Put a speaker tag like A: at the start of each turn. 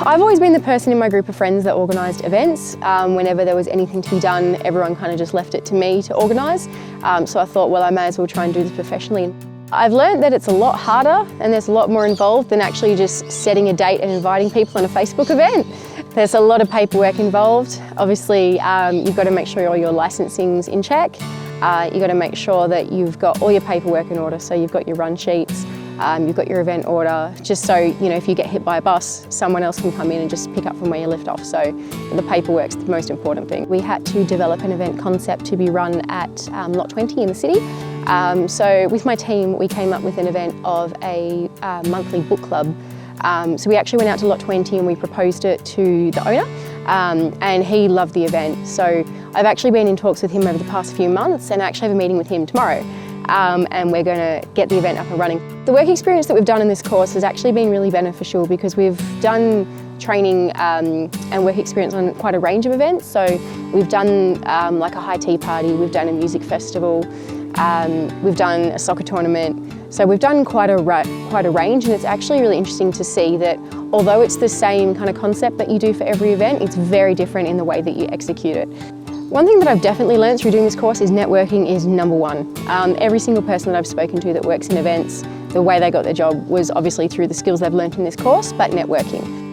A: I've always been the person in my group of friends that organised events. Whenever there was anything to be done, everyone kind of just left it to me to organise. So I thought, well, I may as well try and do this professionally. I've learned that it's a lot harder and there's a lot more involved than actually just setting a date and inviting people on a Facebook event. There's a lot of paperwork involved. Obviously, you've got to make sure all your licensing's in check. You've got to make sure that you've got all your paperwork in order. So you've got your run sheets, you've got your event order, just so, you know, if you get hit by a bus, someone else can come in and just pick up from where you left off. So the paperwork's the most important thing. We had to develop an event concept to be run at Lot 20 in the city. So with my team, we came up with an event of a monthly book club. So we actually went out to Lot 20 and we proposed it to the owner, and he loved the event. So I've actually been in talks with him over the past few months, and I actually have a meeting with him tomorrow. And we're going to get the event up and running. The work experience that we've done in this course has actually been really beneficial because we've done training and work experience on quite a range of events. So we've done like a high tea party, we've done a music festival, we've done a soccer tournament. So we've done quite a range, and it's actually really interesting to see that although it's the same kind of concept that you do for every event, it's very different in the way that you execute it. One thing that I've definitely learned through doing this course is networking is number one. Every single person that I've spoken to that works in events, the way they got their job was obviously through the skills they've learnt in this course, but networking.